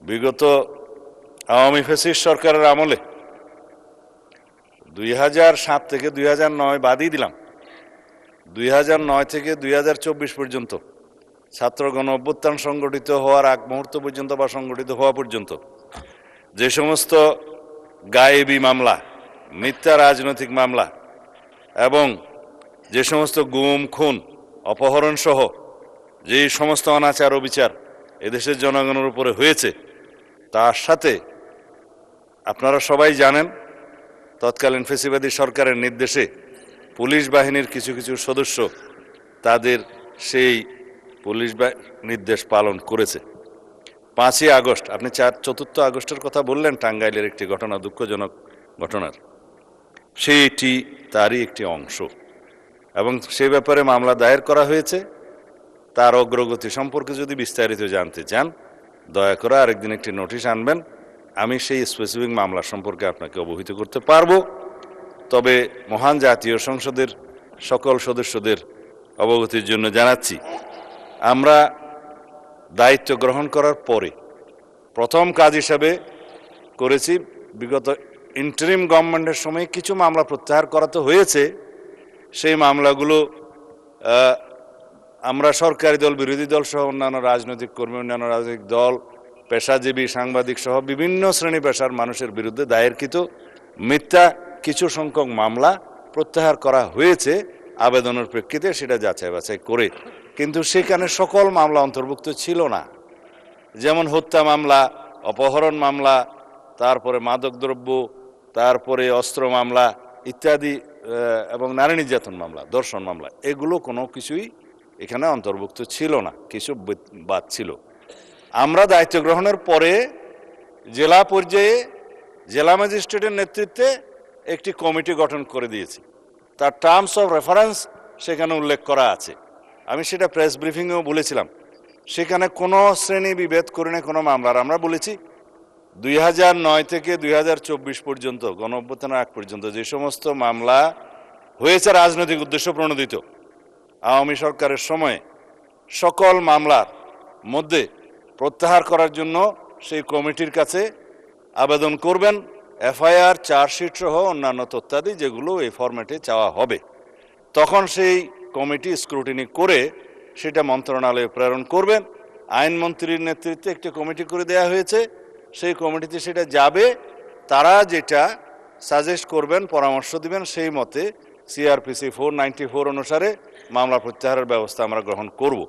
বিগত আওয়ামী ফ্যাসিস্ট সরকারের আমলে 2007 থেকে 2009 বাদই দিলাম, 2009 থেকে 2024 পর্যন্ত ছাত্র গণ অভ্যুত্থান সংগঠিত হওয়ার আগ মুহূর্ত পর্যন্ত বা সংগঠিত হওয়া পর্যন্ত যে সমস্ত গায়েবী মামলা, মিথ্যা রাজনৈতিক মামলা এবং যে সমস্ত গুম, খুন, অপহরণ সহ যে সমস্ত অনাচার অবিচার এদেশের জনগণের উপরে হয়েছে, তার সাথে আপনারা সবাই জানেন তৎকালীন ফ্যাসিবাদী সরকারের নির্দেশে পুলিশ বাহিনীর কিছু কিছু সদস্য তাদের সেই পুলিশ নির্দেশ পালন করেছে। 5ই আগস্ট, আপনি 4 আগস্টের কথা বললেন, টাঙ্গাইলের একটি ঘটনা, দুঃখজনক ঘটনার, সেইটি তারই একটি অংশ এবং সে ব্যাপারে মামলা দায়ের করা হয়েছে। তার অগ্রগতি সম্পর্কে যদি বিস্তারিত জানতে চান, দয়া করে আরেকদিন একটি নোটিশ আনবেন, আমি সেই স্পেসিফিক মামলা সম্পর্কে আপনাকে অবহিত করতে পারবো। তবে মহান জাতীয় সংসদের সকল সদস্যদের অবগতির জন্য জানাচ্ছি, আমরা দায়িত্ব গ্রহণ করার পরে প্রথম কাজ হিসাবে করেছি, বিগত ইন্টারিম গভর্নমেন্টের সময় কিছু মামলা প্রত্যাহার করা তো হয়েছে, সেই মামলাগুলো আমরা সরকারি দল, বিরোধী দল সহ অন্যান্য রাজনৈতিক কর্মী, অন্যান্য রাজনৈতিক দল, পেশাজীবী, সাংবাদিক সহ বিভিন্ন শ্রেণী পেশার মানুষের বিরুদ্ধে দায়েরকৃত মিথ্যা কিছু সংখ্যক মামলা প্রত্যাহার করা হয়েছে আবেদনের প্রেক্ষিতে, সেটা যাচাই বাছাই করে। কিন্তু সেখানে সকল মামলা অন্তর্ভুক্ত ছিল না। যেমন হত্যা মামলা, অপহরণ মামলা, তারপরে মাদকদ্রব্য, তারপরে অস্ত্র মামলা ইত্যাদি, এবং নারী নির্যাতন মামলা, ধর্ষণ মামলা, এগুলো কোনো কিছুই এখানে অন্তর্ভুক্ত ছিল না, কিছু বাদ ছিল। আমরা দায়িত্ব গ্রহণের পরে জেলা পর্যায়ে জেলা ম্যাজিস্ট্রেটের নেতৃত্বে একটি কমিটি গঠন করে দিয়েছি। তার টার্মস অফ রেফারেন্স সেখানে উল্লেখ করা আছে। আমি সেটা প্রেস ব্রিফিংয়েও বলেছিলাম। সেখানে কোনো শ্রেণী বিভেদ করে না কোনো মামলার। আমরা বলেছি 2009 থেকে 2024 পর্যন্ত, গণ অভ্যুত্থানের আগ পর্যন্ত যে সমস্ত মামলা হয়েছে রাজনৈতিক উদ্দেশ্য প্রণোদিত আওয়ামী সরকারের সময়ে, সকল মামলার মধ্যে প্রত্যাহার করার জন্য সেই কমিটির কাছে আবেদন করবেন, এফআইআর, চার্জশিট সহ অন্যান্য তথ্যাদি যেগুলো এই ফরম্যাটে চাওয়া হবে। তখন সেই কমিটি স্ক্রুটিনি করে সেটা মন্ত্রণালয়ে প্রেরণ করবেন। আইনমন্ত্রীর নেতৃত্বে একটি কমিটি করে দেওয়া হয়েছে, সেই কমিটিতে সেটা যাবে। তারা যেটা সাজেস্ট করবেন, পরামর্শ দিবেন, সেই মতে সিআরপিসি 494 অনুসারে মামলা প্রত্যাহারের ব্যবস্থা আমরা গ্রহণ করব।